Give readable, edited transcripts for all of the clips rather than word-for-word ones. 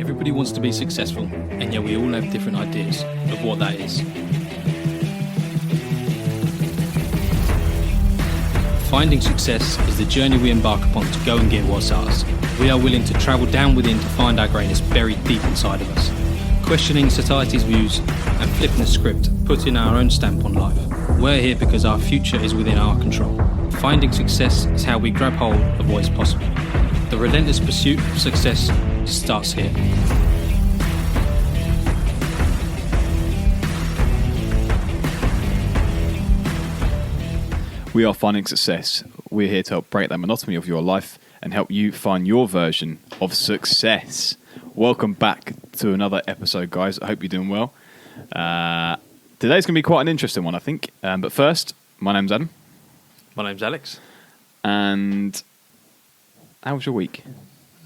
Everybody wants to be successful, and yet we all have different ideas of what that is. Finding success is the journey we embark upon to go and get what's ours. We are willing to travel down within to find our greatness buried deep inside of us. Questioning society's views and flipping the script, putting our own stamp on life. We're here because our future is within our control. Finding success is how we grab hold of what is possible. The relentless pursuit of success starts here. We are Finding Success. We're here to help break that monotony of your life and help you find your version of success. Welcome back to another episode, guys. I hope you're doing well. Today's going to be quite an interesting one, I think. But first, my name's Adam. My name's Alex. And how was your week,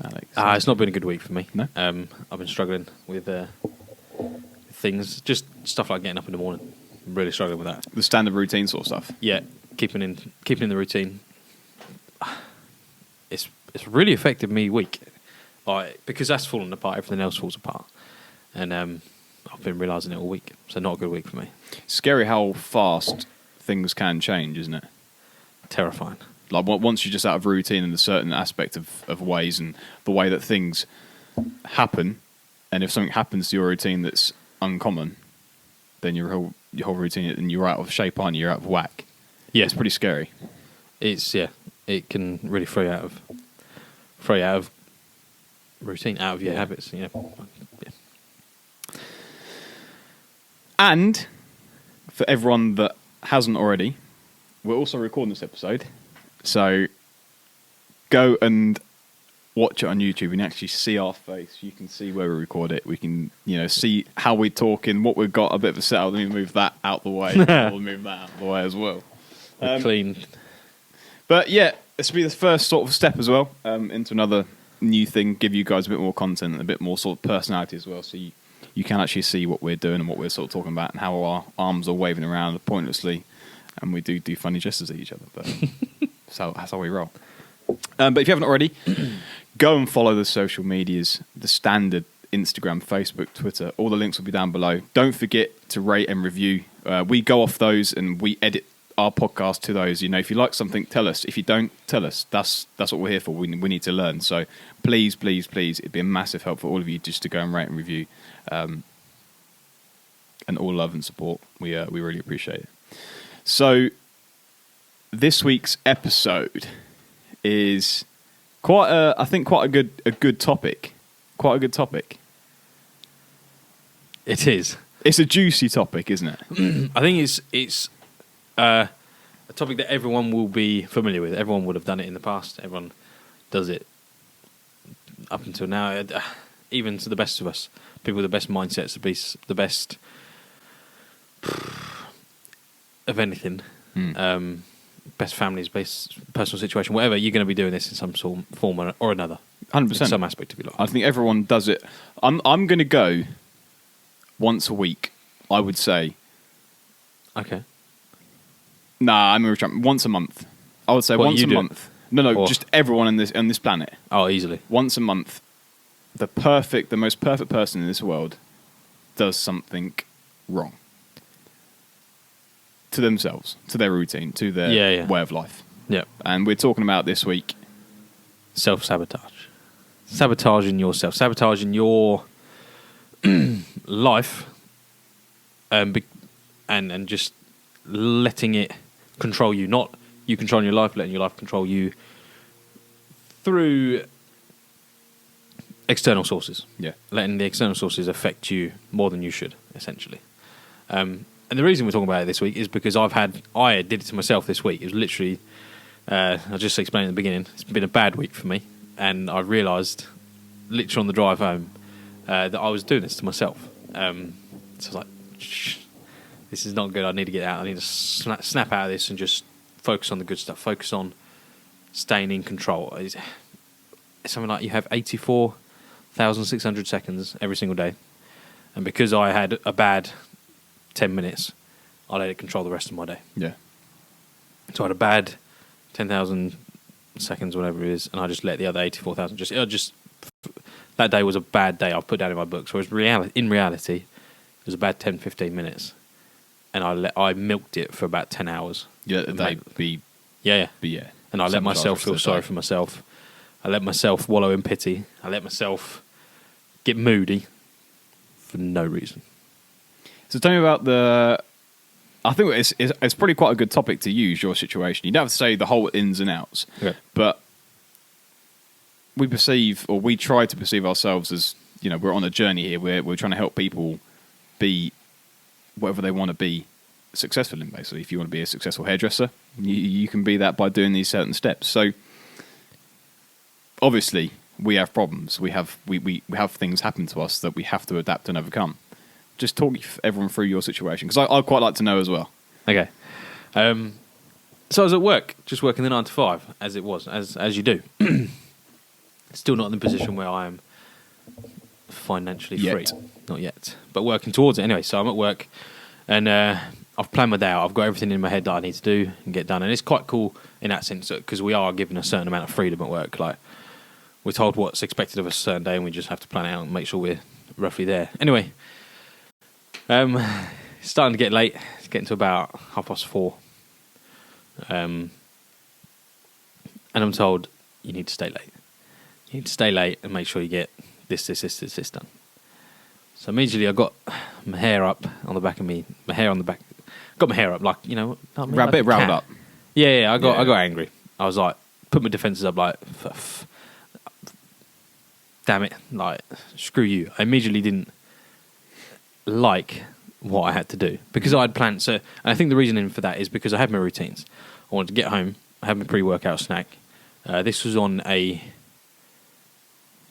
Alex? It's not been a good week for me. No? I've been struggling with things, just stuff like getting up in the morning. I'm really struggling with that. The standard routine sort of stuff? Yeah, keeping in the routine. It's really affected me week, because that's fallen apart. Everything else falls apart, and I've been realising it all week. So not a good week for me. Scary how fast things can change, isn't it? Terrifying. Like once you're just out of routine in a certain aspect of ways and the way that things happen, and if something happens to your routine that's uncommon, then your whole routine, and you're out of shape, aren't you? You're out of whack. Yeah, it's pretty scary. It can really throw you out of routine, out of your habits. Yeah. And for everyone that hasn't already, we're also recording this episode, so go and watch it on YouTube. You can actually see our face. You can see where we record it. We can, see how we're talking, what we've got, a bit of a setup. Let me move that out the way. We'll move that out the way as well. Clean. But yeah, this will be the first sort of step as well into another new thing. Give you guys a bit more content and a bit more sort of personality as well, so you can actually see what we're doing and what we're sort of talking about and how our arms are waving around pointlessly, and we do funny gestures at each other. But that's how we roll. But if you haven't already, go and follow the social medias, the standard Instagram, Facebook, Twitter. All the links will be down below. Don't forget to rate and review. We go off those and we edit our podcast to those. If you like something, tell us. If you don't, tell us. That's what we're here for. We need to learn. So please, it'd be a massive help for all of you just to go and rate and review. And all love and support. We really appreciate it. So this week's episode is quite a good topic. Quite a good topic. It is. It's a juicy topic, isn't it? I think it's a topic that everyone will be familiar with. Everyone would have done it in the past. Everyone does it up until now. Even to the best of us, people with the best mindsets, the best of anything. Best families, best personal situation, whatever, you're going to be doing this in some form or another. 100%. Some aspect of your life. I think everyone does it. I'm going to go once a week, I would say. Okay. Nah, I'm going to try once a month. I would say once a month. No, just everyone on this planet. Oh, easily. Once a month, the most perfect person in this world does something wrong. To themselves, to their routine, to their way of life. Yeah. And we're talking about this week self-sabotage. Sabotaging yourself. Sabotaging your life and just letting it control you. Not you controlling your life, letting your life control you through external sources. Yeah. Letting the external sources affect you more than you should, essentially. And the reason we're talking about it this week is because I did it to myself this week. It was literally, I'll just explain at the beginning, it's been a bad week for me. And I realised, literally on the drive home, that I was doing this to myself. So I was like, this is not good, I need to get out. I need to snap out of this and just focus on the good stuff. Focus on staying in control. It's something like you have 84,600 seconds every single day. And because I had a bad 10 minutes, I let it control the rest of my day. Yeah. So I had a bad 10,000 seconds, whatever it is, and I just let the other 84,000 just that day was a bad day. I've put down in my books. Whereas in reality, it was a bad 10, 15 minutes. And I milked it for about 10 hours. Yeah, that'd be... Yeah. And I let Sabotage myself feel the sorry day. for myself. I let myself wallow in pity. I let myself get moody for no reason. So tell me about I think it's probably quite a good topic to use, your situation. You don't have to say the whole ins and outs, but we try to perceive ourselves as, we're on a journey here. We're trying to help people be whatever they want to be successful in, basically. If you want to be a successful hairdresser, you can be that by doing these certain steps. So obviously we have problems. We have things happen to us that we have to adapt and overcome. Just talk everyone through your situation, because I'd quite like to know as well. Okay. So I was at work, just working the 9 to 5, as it was, as you do. Still not in the position where I am financially free. Not yet. But working towards it anyway. So I'm at work, and I've planned my day out. I've got everything in my head that I need to do and get done. And it's quite cool in that sense, because we are given a certain amount of freedom at work. Like, we're told what's expected of us a certain day, and we just have to plan it out and make sure we're roughly there. Anyway, it's starting to get late. It's getting to about 4:30. And I'm told, you need to stay late. You need to stay late and make sure you get this done. So immediately I got my hair up on the back of me, my hair on the back, got my hair up like, A bit riled up. Yeah, I got angry. I was like, put my defences up like, damn it, like, screw you. I immediately didn't like what I had to do because I had planned. So, and I think the reasoning for that is because I had my routines. I wanted to get home, I had my pre-workout snack. This was on a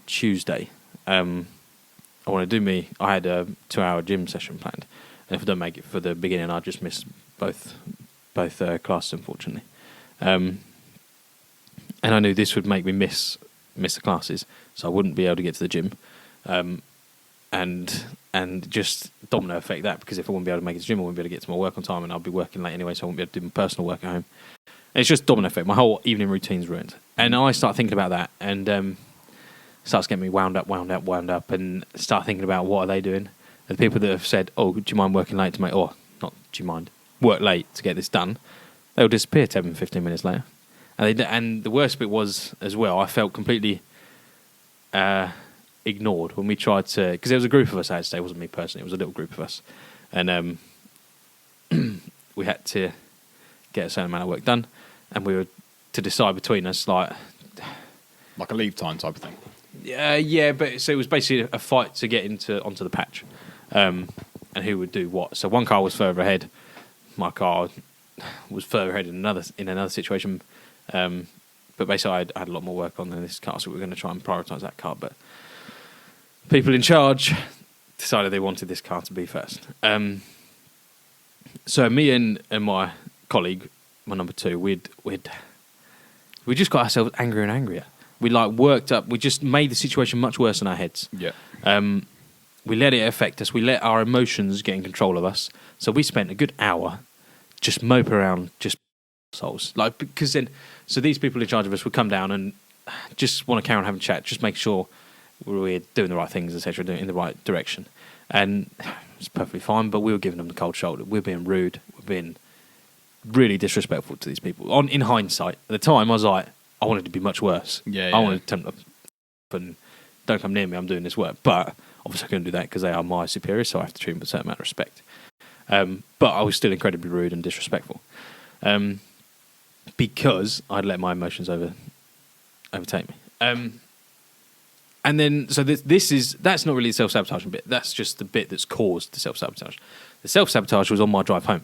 Tuesday. I want to do I had a 2-hour gym session planned, and if I don't make it for the beginning, I just miss both classes, unfortunately. And I knew this would make me miss the classes, so I wouldn't be able to get to the gym, and just domino effect that, because if I wouldn't be able to make it to the gym, I wouldn't be able to get to my work on time, and I'll be working late anyway, so I wouldn't be able to do my personal work at home. And it's just domino effect. My whole evening routine's ruined, and I start thinking about that, and starts getting me wound up, and start thinking about what are they doing. And the people that have said, "Oh, do you mind working late to make?" Or not, do you mind work late to get this done? They'll disappear 10, 15 minutes later. And the worst bit was as well, I felt completely ignored when we tried to, because there was a group of us I had to stay. It wasn't me personally, it was a little group of us, and we had to get a certain amount of work done, and we were to decide between us, like a leave time type of thing. Yeah, but so it was basically a fight to get onto the patch, and who would do what. So one car was further ahead, my car was further ahead in another situation, but basically I had a lot more work on than this car, so we were going to try and prioritise that car. But people in charge decided they wanted this car to be first. So me and my colleague, my number 2, we just got ourselves angrier and angrier. We worked up. We just made the situation much worse in our heads. Yeah. We let it affect us. We let our emotions get in control of us. So we spent a good hour just moping around, just souls. Because then, so these people in charge of us would come down and just want to carry on having a chat, just make sure we're doing the right things, etc., doing it in the right direction. And it's perfectly fine. But we were giving them the cold shoulder. We're being rude. We're being really disrespectful to these people. In hindsight, at the time, I was like, I wanted to be much worse. I wanted to tell them, and don't come near me, I'm doing this work. But obviously I couldn't do that because they are my superiors, so I have to treat them with a certain amount of respect. But I was still incredibly rude and disrespectful, because I'd let my emotions overtake me. And then, so that's not really the self-sabotaging bit. That's just the bit that's caused the self-sabotage. The self-sabotage was on my drive home.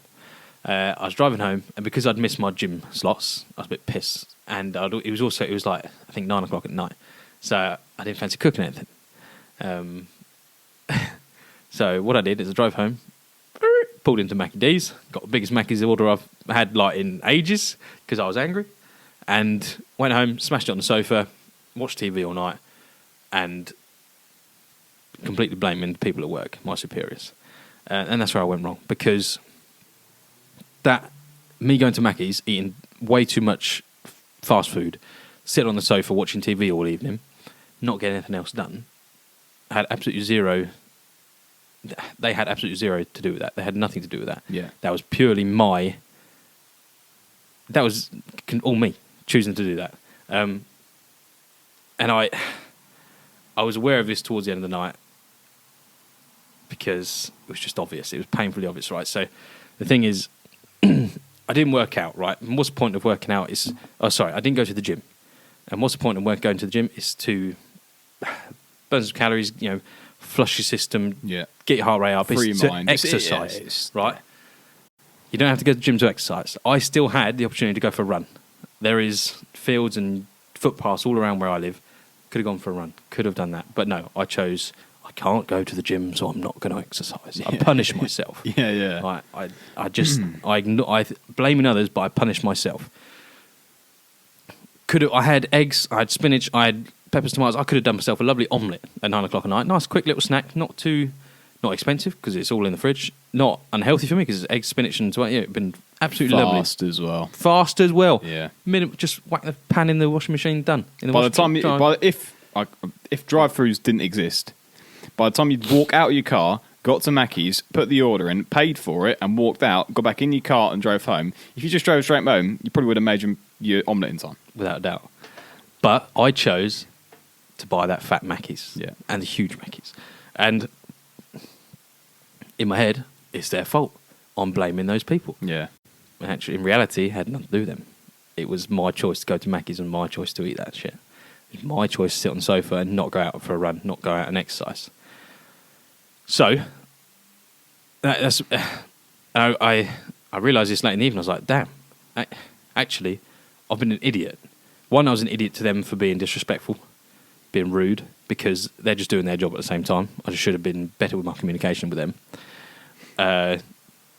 I was driving home, and because I'd missed my gym slots, I was a bit pissed. And it was like, I think 9 o'clock at night. So I didn't fancy cooking anything. So what I did is I drove home, pulled into Mackie D's, got the biggest Mackie's order I've had in ages because I was angry, and went home, smashed it on the sofa, watched TV all night, and completely blaming the people at work, my superiors. And that's where I went wrong, because me going to Mackie's, eating way too much fast food, sitting on the sofa watching TV all evening, not getting anything else done, had absolutely zero. They had absolutely zero to do with that. They had nothing to do with that. Yeah. That was purely my. That was all me choosing to do that. And I was aware of this towards the end of the night because it was just obvious. It was painfully obvious, right? So the thing is, I didn't work out, right? And what's the point of working out is... Oh, sorry, I didn't go to the gym. And what's the point of going to the gym is to burn some calories, flush your system, get your heart rate up. Free it's your to mind. exercise, right? You don't have to go to the gym to exercise. I still had the opportunity to go for a run. There is fields and footpaths all around where I live. Could have gone for a run. Could have done that. But no, I chose... I can't go to the gym, so I'm not going to exercise. I punish myself. Yeah. I blaming others, but I punish myself. I had eggs, I had spinach, I had peppers, tomatoes. I could have done myself a lovely omelette at 9 o'clock at night. Nice, quick little snack. Not expensive because it's all in the fridge. Not unhealthy for me because it's eggs, spinach, and tomato. It's been absolutely lovely. Fast as well. Fast as well. Yeah. Just whack the pan in the washing machine. Done. If drive-throughs didn't exist, by the time you'd walk out of your car, got to Mackey's, put the order in, paid for it, and walked out, got back in your car and drove home. If you just drove straight home, you probably would have made your omelette in time. Without a doubt. But I chose to buy that fat Mackey's. Yeah. And the huge Mackey's. And in my head, it's their fault. I'm blaming those people. Yeah. And actually, in reality, it had nothing to do with them. It was my choice to go to Mackey's and my choice to eat that shit. It was my choice to sit on the sofa and not go out for a run, not go out and exercise. So, that's I realised this late in the evening. I was like, damn, actually, I've been an idiot. One, I was an idiot to them for being disrespectful, being rude, because they're just doing their job at the same time. I just should have been better with my communication with them.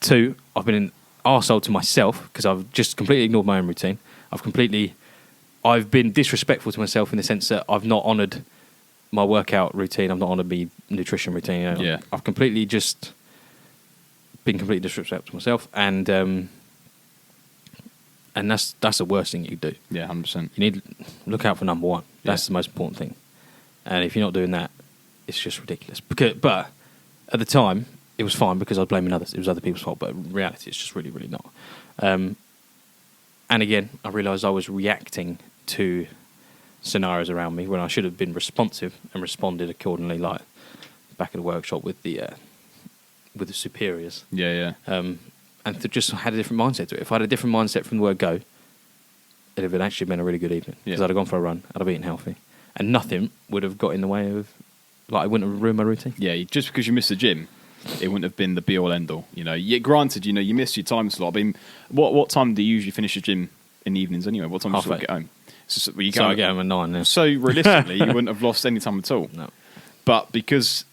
Two, I've been an arsehole to myself because I've just completely ignored my own routine. I've been disrespectful to myself in the sense that I've not honoured my workout routine. I've not honoured my nutrition routine. I've completely just been completely disrespectful to myself, and that's the worst thing you do. Yeah, 100%. You need to look out for number one. That's the most important thing. And if you're not doing that, it's just ridiculous. But at the time, it was fine because I was blaming others. It was other people's fault. But in reality, it's just really, really not. And again, I realised I was reacting to scenarios around me when I should have been responsive and responded accordingly, like back at the workshop with the superiors. Yeah. And just had a different mindset to it. If I had a different mindset from the word go, it'd have actually been a really good evening. Because I'd have gone for a run, I'd have eaten healthy. And nothing would have got in the way of, I wouldn't have ruined my routine. Yeah, just because you missed the gym, it wouldn't have been the be-all, end-all. Granted, you missed your time slot. I mean, what time do you usually finish the gym in the evenings anyway? What time do you get home? So I get home at 9 now. So realistically, you wouldn't have lost any time at all. No. But because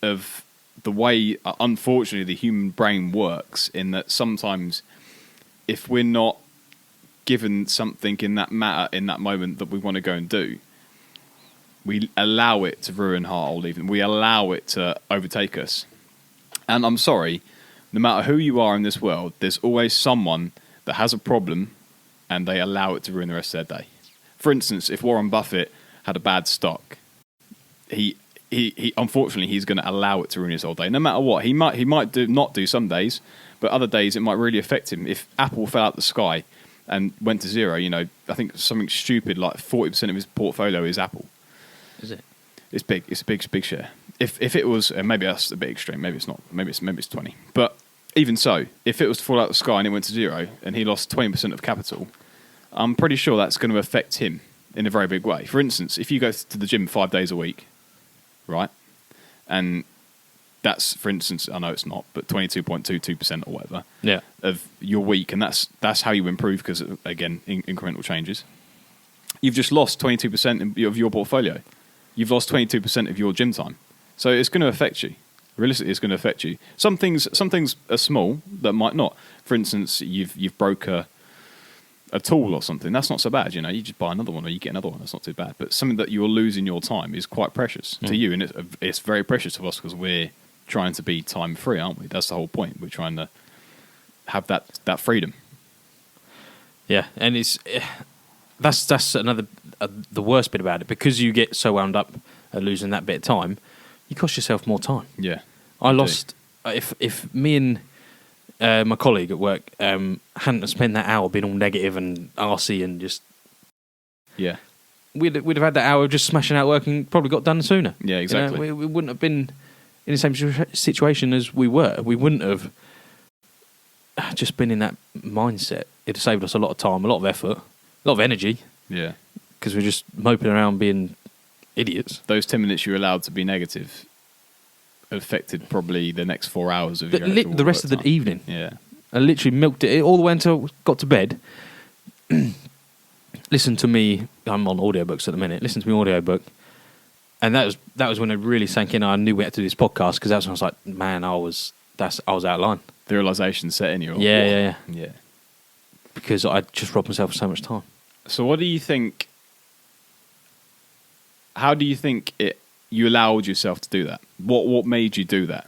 of the way, unfortunately, the human brain works, in that sometimes if we're not given something in that moment that we want to go and do, we allow it to ruin our whole evening. We allow it to overtake us. And I'm sorry, no matter who you are in this world, there's always someone that has a problem and they allow it to ruin the rest of their day. For instance, if Warren Buffett had a bad stock, he unfortunately he's going to allow it to ruin his whole day. No matter what, he might not do some days, but other days it might really affect him. If Apple fell out the sky and went to zero, I think something stupid like 40% of his portfolio is Apple. Is it? It's big. It's a big share. If it was, maybe that's a bit extreme. Maybe it's not. Maybe it's 20. But even so, if it was to fall out the sky and it went to zero and he lost 20% of capital, I'm pretty sure that's going to affect him in a very big way. For instance, if you go to the gym 5 days a week, right, and that's, for instance, I know it's not, but 22.22% or whatever of your week, and that's how you improve because, again, incremental changes. You've just lost 22% of your portfolio. You've lost 22% of your gym time. So it's going to affect you. Realistically, it's going to affect you. Some things are small that might not. For instance, you've broke a tool or something. That's not so bad. You just buy another one or you get another one. That's not too bad. But something that you're losing your time is quite precious to you, and it's very precious to us because we're trying to be time free, aren't we? That's the whole point. We're trying to have that freedom. Yeah, and that's another the worst bit about it, because you get so wound up losing that bit of time, you cost yourself more time. Yeah. I lost if me and my colleague at work hadn't spent that hour being all negative and arsey and just we'd have had that hour just smashing out work and probably got done sooner. Yeah, exactly. We wouldn't have been in the same situation as we were. We wouldn't have just been in that mindset. It'd have saved us a lot of time, a lot of effort, a lot of energy. Yeah. Because we're just moping around being idiots. Those 10 minutes you were allowed to be negative affected probably the next 4 hours of your the rest of the evening. Yeah. I literally milked it all the way until I got to bed. Listen to me. I'm on audiobooks at the minute. Listen to my audiobook. And that was when it really sank in. I knew we had to do this podcast because that's when I was like, man, I was out of line. The realisation set in you. Yeah. Because I just robbed myself of so much time. So what do you think... How do you think you allowed yourself to do that? What made you do that?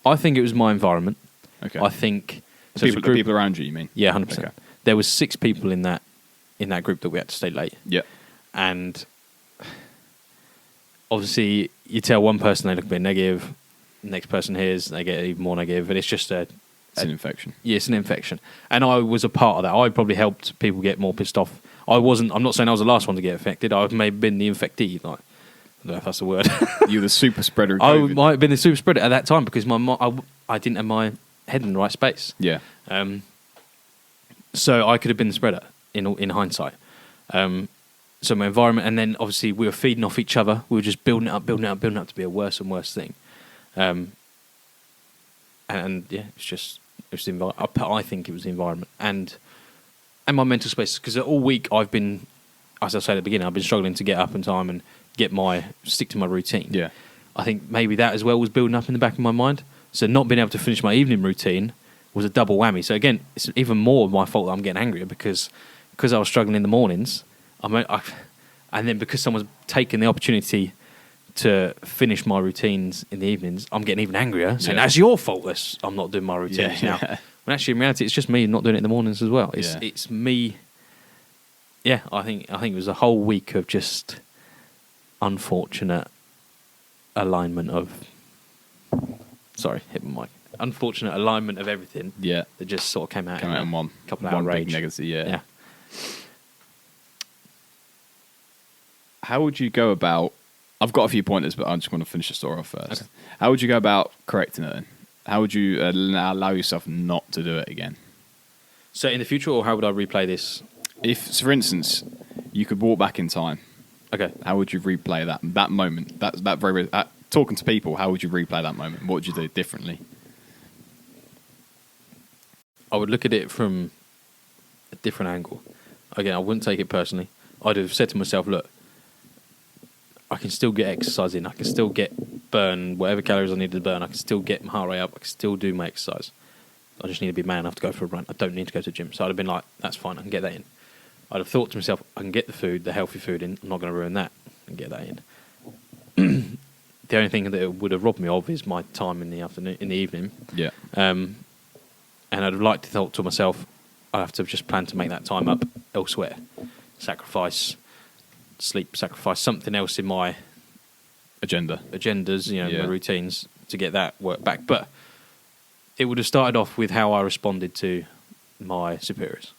I think it was my environment. Okay. I think... The people around you, you mean? Yeah, 100%. Okay. There was 6 people in that group that we had to stay late. Yeah. And obviously, you tell one person they look a bit negative, the next person hears, they get even more negative, and it's just It's an infection. Yeah, it's an infection. And I was a part of that. I probably helped people get more pissed off. I'm not saying I was the last one to get affected. I've maybe been the infectee, like, I don't know if that's the word. You were the super spreader of I COVID. might have been the super spreader at that time because I didn't have my head in the right space. Yeah. So I could have been the spreader in hindsight. So my environment, and then obviously we were feeding off each other. We were just building it up to be a worse and worse thing. And yeah, it's the environment. I think it was the environment and my mental space, because all week I've been, as I said at the beginning, I've been struggling to get up in time and stick to my routine. Yeah. I think maybe that as well was building up in the back of my mind. So not being able to finish my evening routine was a double whammy. So again, it's even more my fault that I'm getting angrier because I was struggling in the mornings. And then because someone's taken the opportunity to finish my routines in the evenings, I'm getting even angrier, saying, that's your fault that I'm not doing my routines now. When actually, in reality, it's just me not doing it in the mornings as well. It's me. Yeah, I think it was a whole week of just unfortunate alignment of... Sorry, hit my mic. Unfortunate alignment of everything. Yeah. That just sort of came out in one. Couple of outrage. Big negative, Yeah. How would you go about... I've got a few pointers, but I just want to finish the story off first. Okay. How would you go about correcting it then? How would you allow yourself not to do it again? So in the future, or how would I replay this? If, for instance, you could walk back in time, Okay. how would you replay that moment? That very talking to people, how would you replay that moment? What would you do differently? I would look at it from a different angle. Again, I wouldn't take it personally. I'd have said to myself, look, I can still get exercise in. I can still burn whatever calories I need to burn. I can still get my heart rate up. I can still do my exercise. I just need to be man enough to go for a run. I don't need to go to the gym. So I'd have been like, that's fine. I can get that in. I'd have thought to myself, I can get the food, the healthy food in. I'm not going to ruin that and get that in. The only thing that it would have robbed me of is my time in the afternoon, in the evening. Yeah. And I'd have liked to thought to myself, I have to just plan to make that time up elsewhere. Sacrifice sleep, sacrifice something else in my agendas, my routines to get that work back. But it would have started off with how I responded to my superiors.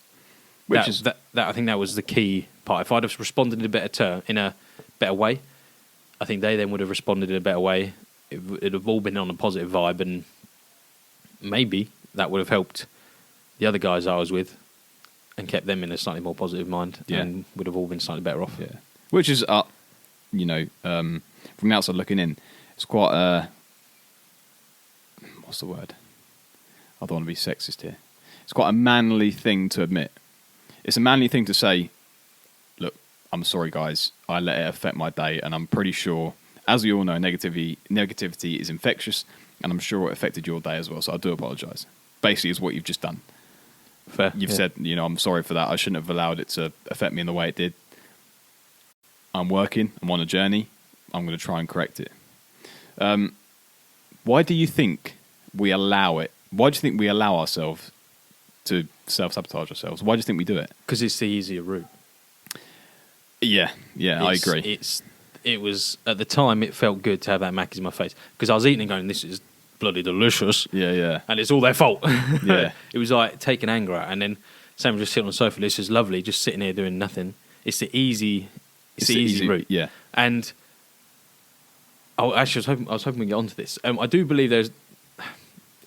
I think that was the key part. If I'd have responded in a better way, I think they then would have responded in a better way. It'd have all been on a positive vibe, and maybe that would have helped the other guys I was with and kept them in a slightly more positive mind, and would have all been slightly better off. Yeah, which is, from the outside looking in, it's quite a... What's the word? I don't want to be sexist here. It's quite a manly thing to admit. It's a manly thing to say, look, I'm sorry, guys, I let it affect my day, and I'm pretty sure, as we all know, negativity is infectious, and I'm sure it affected your day as well, so I do apologise. Basically, is what you've just done. Fair. You've said, I'm sorry for that. I shouldn't have allowed it to affect me in the way it did. I'm working. I'm on a journey. I'm going to try and correct it. Why do you think we allow it? Why do you think we allow ourselves to self-sabotage ourselves? Why do you think we do it? Because it's the easier route. Yeah, I agree. it was at the time it felt good to have that Macca's in my face because I was eating and going, this is bloody delicious. Yeah. And it's all their fault. Yeah. It was like taking anger out, and then Sam was just sitting on the sofa. This is lovely, just sitting here doing nothing. It's the easy route. Yeah. And I was hoping we get onto this. I do believe there's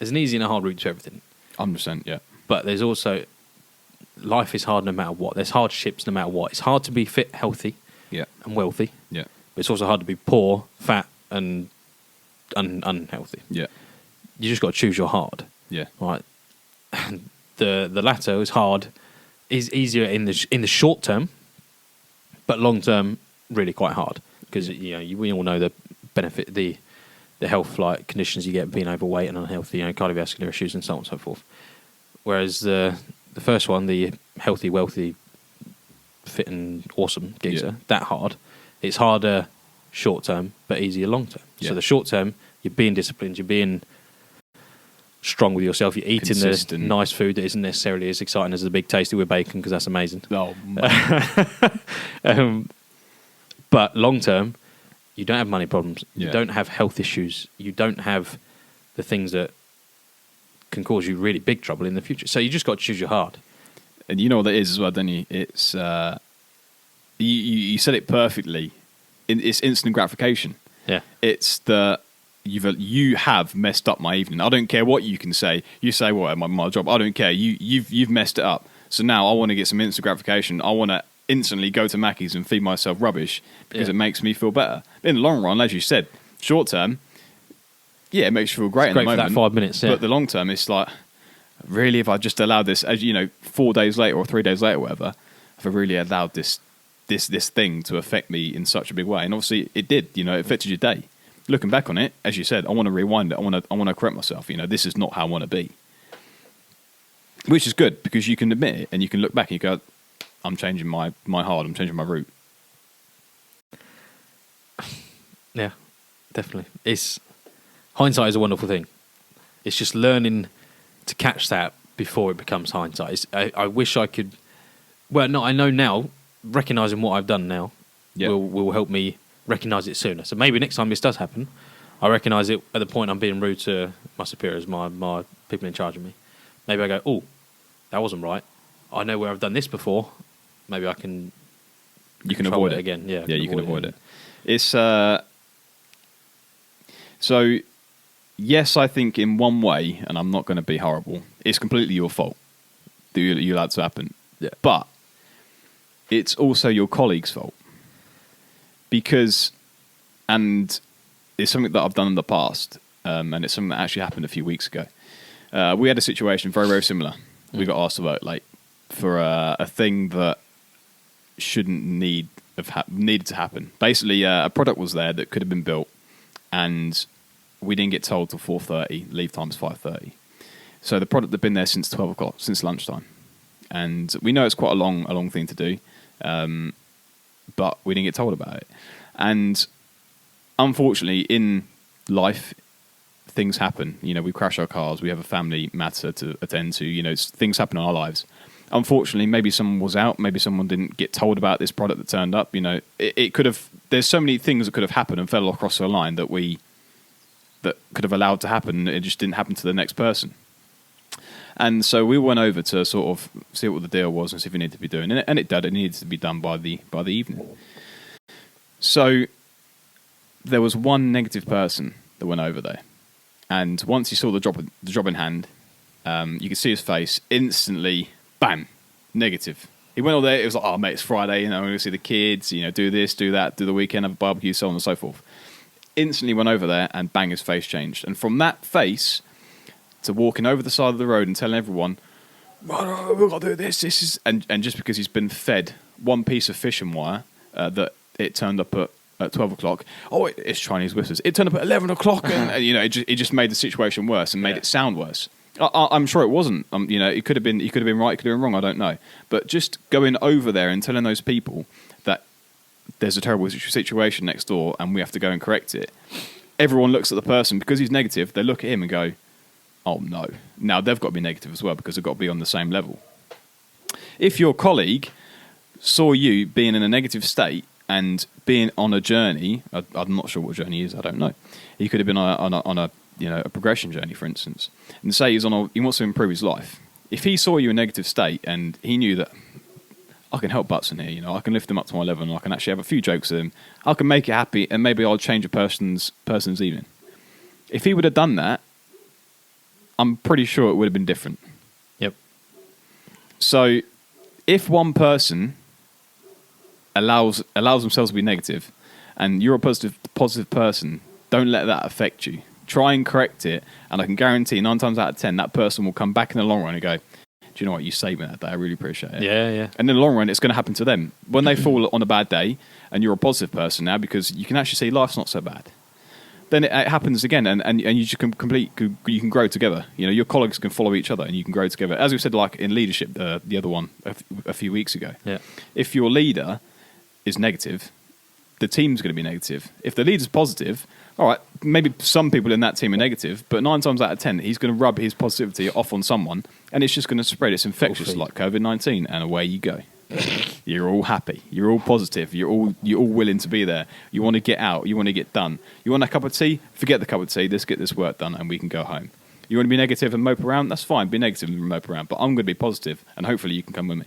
an easy and a hard route to everything. 100%. Yeah. But there's also life is hard no matter what. There's hardships no matter what. It's hard to be fit, healthy, Yeah. and wealthy. Yeah. But it's also hard to be poor, fat, and unhealthy. Yeah. You just got to choose your hard. Yeah. Right. And the latter is hard, is easier in the short term, but long term really quite hard because we all know the benefit the health like conditions you get being overweight and unhealthy, cardiovascular issues and so on and so forth. Whereas the first one, the healthy, wealthy, fit and awesome geezer, that hard. It's harder short term, but easier long term. Yeah. So the short term, you're being disciplined, you're being strong with yourself, you're eating the nice food that isn't necessarily as exciting as the big tasty with bacon because that's amazing. Oh, but long term, you don't have money problems, you don't have health issues, you don't have the things that can cause you really big trouble in the future. So you just got to choose your hard. And you know what that is as well, don't you? It's you said it perfectly. It's instant gratification. Yeah. It's you have messed up my evening. I don't care what you can say. You say what my job. I don't care. You've messed it up. So now I want to get some instant gratification. I want to instantly go to Mackey's and feed myself rubbish because it makes me feel better. In the long run, as you said, short term, yeah, it makes you feel great. It's great in the moment, for that 5 minutes. Yeah. But the long term, it's like, really, if I just allowed this, as 4 days later or 3 days later, whatever, if I really allowed this thing to affect me in such a big way, and obviously it did, it affected your day. Looking back on it, as you said, I want to rewind it. I want to correct myself. This is not how I want to be, which is good because you can admit it and you can look back and you go, I'm changing my heart. I'm changing my route. Yeah, definitely. Hindsight is a wonderful thing. It's just learning to catch that before it becomes hindsight. I wish I could. Well, no, I know now. Recognizing what I've done now will help me recognize it sooner. So maybe next time this does happen, I recognize it at the point I'm being rude to my superiors, my people in charge of me. Maybe I go, oh, that wasn't right. I know where I've done this before. Maybe I can. You can avoid it again. Yeah, you can avoid it. It's so. Yes, I think in one way, and I'm not going to be horrible, it's completely your fault that you allowed to happen. Yeah. But it's also your colleague's fault. Because, and it's something that I've done in the past, and it's something that actually happened a few weeks ago. We had a situation very, very similar. We got asked to work late for a thing that shouldn't needed to happen. Basically, a product was there that could have been built, and we didn't get told till 4:30. Leave time's 5:30. So the product had been there since 12 o'clock, since lunchtime, and we know it's quite a long thing to do, but we didn't get told about it. And unfortunately, in life, things happen. We crash our cars. We have a family matter to attend to. Things happen in our lives. Unfortunately, maybe someone was out. Maybe someone didn't get told about this product that turned up. It could have. There's so many things that could have happened and fell across the line that could have allowed to happen. It just didn't happen to the next person. And so we went over to sort of see what the deal was and see if it needed to be doing. And it did. It needed to be done by the evening. So there was one negative person that went over there. And once he saw the job in hand, you could see his face instantly, bam, negative. He went over there, it was like, oh mate, it's Friday, I'm going to see the kids, do this, do that, do the weekend, have a barbecue, so on and so forth. Instantly went over there and bang, his face changed. And from that face to walking over the side of the road and telling everyone, oh, we've got to do this is... And just because he's been fed one piece of fishing wire that it turned up at 12 o'clock. Oh, it's Chinese whispers. It turned up at 11 o'clock and it just made the situation worse and made it sound worse. I'm sure it wasn't. It could have been right, it could have been wrong, I don't know. But just going over there and telling those people that there's a terrible situation next door and we have to go and correct it. Everyone looks at the person, because he's negative, they look at him and go, oh no. Now they've got to be negative as well because they've got to be on the same level. If your colleague saw you being in a negative state and being on a journey. I'm not sure what journey he is. I don't know. He could have been on a a progression journey, for instance, and say he wants to improve his life. If he saw you in a negative state and he knew that I can help Butson here, I can lift him up to my level, and I can actually have a few jokes with him, I can make it happy, and maybe I'll change a person's evening. If he would have done that, I'm pretty sure it would have been different. Yep. So, if one person allows themselves to be negative, and you're a positive person, don't let that affect you. Try and correct it, and I can guarantee 9 times out of 10 that person will come back in the long run and go, "Do you know what? You saved me that day. I really appreciate it." Yeah. And in the long run, it's going to happen to them when they fall on a bad day, and you're a positive person now because you can actually see life's not so bad. Then it happens again, and you just you can grow together. Your colleagues can follow each other, and you can grow together. As we said, like in leadership, the other one a few weeks ago. Yeah. If your leader is negative, the team's going to be negative. If the leader's positive, all right, maybe some people in that team are negative, but 9 times out of 10, he's going to rub his positivity off on someone, and it's just going to spread. It's infectious, like COVID-19, and away you go. You're all happy. You're all positive. You're all willing to be there. You want to get out. You want to get done. You want a cup of tea? Forget the cup of tea. Let's get this work done, and we can go home. You want to be negative and mope around? That's fine. Be negative and mope around, but I'm going to be positive, and hopefully you can come with me.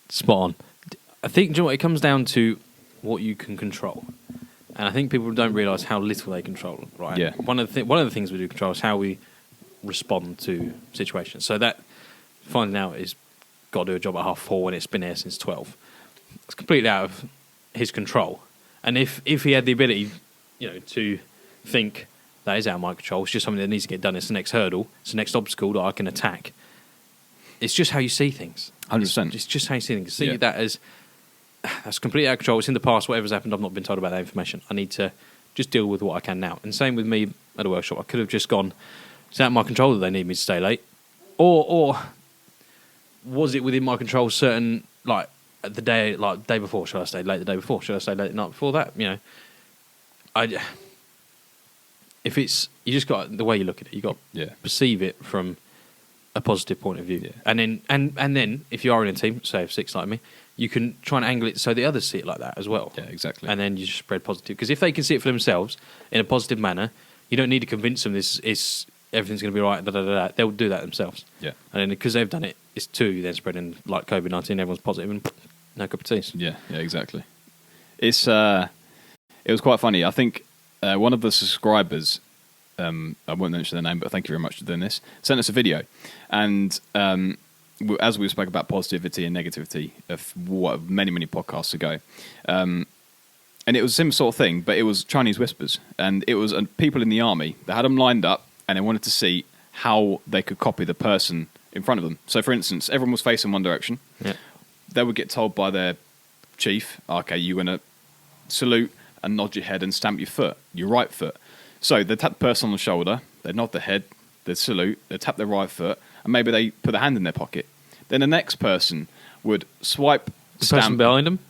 Spot on. I think, do you know what, it comes down to what you can control. And I think people don't realise how little they control, right? Yeah. One of the things we do control is how we respond to situations. So that finding out is got to do a job at 4:30 when it's been there since 12. It's completely out of his control. And if he had the ability, to think that is out of my control, it's just something that needs to get done. It's the next hurdle. It's the next obstacle that I can attack. It's just how you see things. 100%. It's just how you see things. See that as that's completely out of control. It's in the past. Whatever's happened, I've not been told about that information. I need to just deal with what I can now. And same with me at a workshop. I could have just gone, it's out of my control that they need me to stay late. Or was it within my control certain, the day before, should I stay late the day before? Should I stay late the night before that? If it's, you just got, the way you look at it, you got to perceive it from a positive point of view. Yeah. And then if you are in a team, say of 6 like me, you can try and angle it so the others see it like that as well. Yeah, exactly. And then you just spread positive. Because if they can see it for themselves in a positive manner, you don't need to convince them this is everything's going to be right. They'll do that themselves. Yeah. And then because they've done it, it's too then spreading like COVID-19. Everyone's positive and no cup of tea. Yeah, exactly. It was quite funny. I think one of the subscribers, I won't mention their name, but thank you very much for doing this, sent us a video, and as we spoke about positivity and negativity many podcasts ago, and it was the same sort of thing, but it was Chinese whispers, and it was people in the army that had them lined up, and they wanted to see how they could copy the person in front of them. So, for instance, everyone was facing one direction. Yeah. They would get told by their chief, okay, you're going to salute and nod your head and stamp your right foot. So they'd tap the person on the shoulder, they'd nod their head, they'd salute, they'd tap their right foot, and maybe they put their hand in their pocket. Then the next person would swipe, the stamp. person behind them?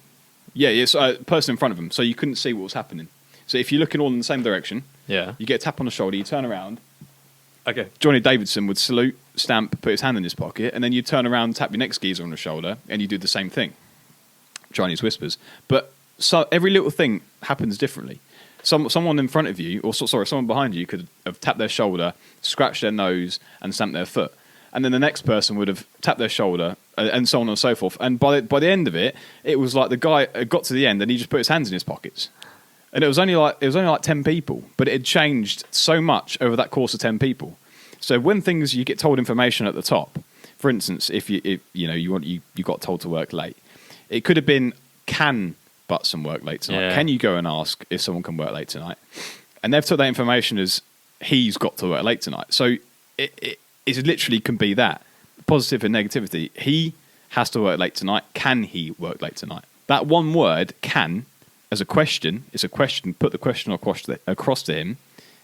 Yeah, it's a person in front of them, so you couldn't see what was happening. So if you're looking all in the same direction, you get a tap on the shoulder, you turn around. Okay. Johnny Davidson would salute, stamp, put his hand in his pocket, and then you turn around, tap your next geezer on the shoulder, and you do the same thing. Chinese whispers. But so every little thing happens differently. Someone in front of you, someone behind you could have tapped their shoulder, scratched their nose, and stamped their foot. And then the next person would have tapped their shoulder, and so on and so forth. And by the end of it, it was like the guy got to the end, and he just put his hands in his pockets. And it was only like 10 people, but it had changed so much over that course of 10 people. So when you get told information at the top, for instance, if you got told to work late, it could have been, can Butson work late tonight? Yeah. Can you go and ask if someone can work late tonight? And they've took that information as he's got to work late tonight. So it literally can be that positive and negativity. He has to work late tonight. Can he work late tonight? That one word, can, as a question, it's a question, put the question across to him,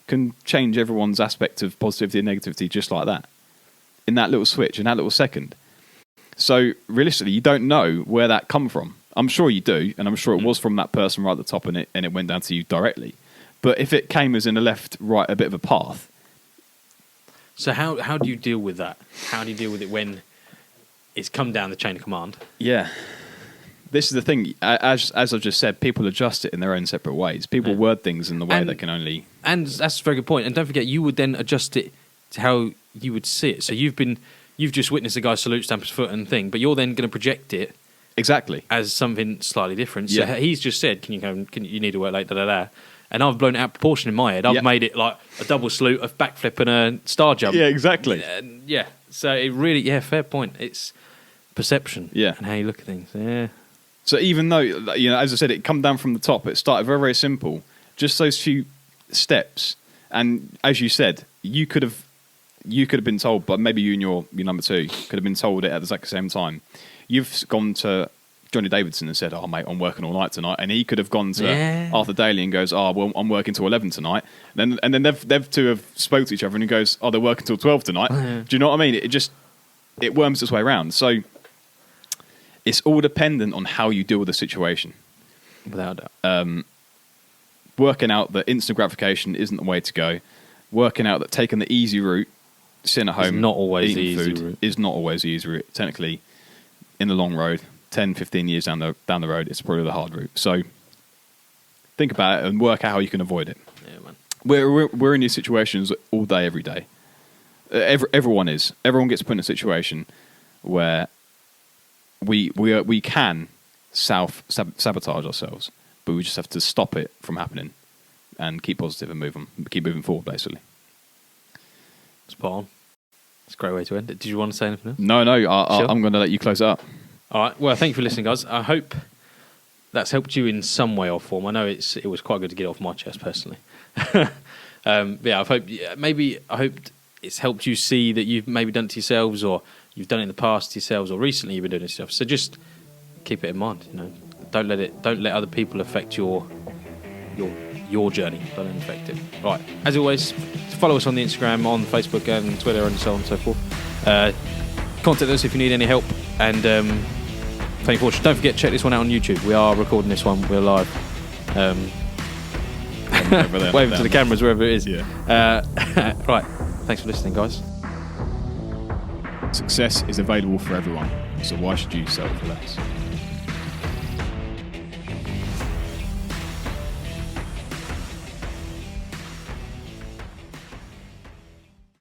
can change everyone's aspect of positivity and negativity just like that. In that little switch, in that little second. So realistically, you don't know where that come from. I'm sure you do, and I'm sure it was from that person right at the top, and it went down to you directly. But if it came as in a left, right, a bit of a path. So how do you deal with that? How do you deal with it when it's come down the chain of command? Yeah. this is the thing. As I've just said, people adjust it in their own separate ways. People word things in the way they can only. And that's a very good point. And don't forget, you would then adjust it to how you would see it. So you've just witnessed a guy salute, stamp his foot and thing, but you're then going to project it exactly as something slightly different. So he's just said, "Can you need to work late?" Da da da. And I've blown it out of proportion in my head. I've made it like a double salute, a backflip, and a star jump. Yeah, exactly. Yeah. So it really, fair point. It's perception. Yeah. And how you look at things. Yeah. So even though, as I said, it come down from the top, it started very, very simple. Just those few steps. And as you said, you could have been told, but maybe you and your number two could have been told it at the exact same time. You've gone to Johnny Davidson and said, "Oh mate, I'm working all night tonight," and he could have gone to Arthur Daly and goes, "Oh well, I'm working till 11 tonight." And then they've two have spoke to each other and he goes, "Oh, they're working till 12 tonight." Do you know what I mean? It worms its way around. So it's all dependent on how you deal with the situation. Without doubt. Working out that instant gratification isn't the way to go. Working out that taking the easy route, sitting at home, not always the eating easy food, route. is not always the easy route. Technically, in the long road, 10, 15 years down the road, it's probably the hard route. So think about it and work out how you can avoid it. Yeah, man. We're in these situations all day, every day. Everyone is. Everyone gets put in a situation where we can sabotage ourselves, but we just have to stop it from happening and keep positive and keep moving forward, basically. Spot on. It's a great way to end it. Did you want to say anything else? No, Sure. I'm going to let you close it up. All right. Well, thank you for listening, guys. I hope that's helped you in some way or form. I know it was quite good to get it off my chest personally. I hope it's helped you see that you've maybe done it to yourselves, or you've done it in the past to yourselves, or recently you've been doing it to yourself. So just keep it in mind. Don't let other people affect your journey. Don't let them affect it. Right. As always, follow us on the Instagram, on Facebook, and Twitter, and so on and so forth. Contact us if you need any help. And thank you for watching. Don't forget, check this one out on YouTube. We are recording this one. We're live. Waving to the cameras wherever it is. Yeah. Right. Thanks for listening, guys. Success is available for everyone, so why should you settle for less?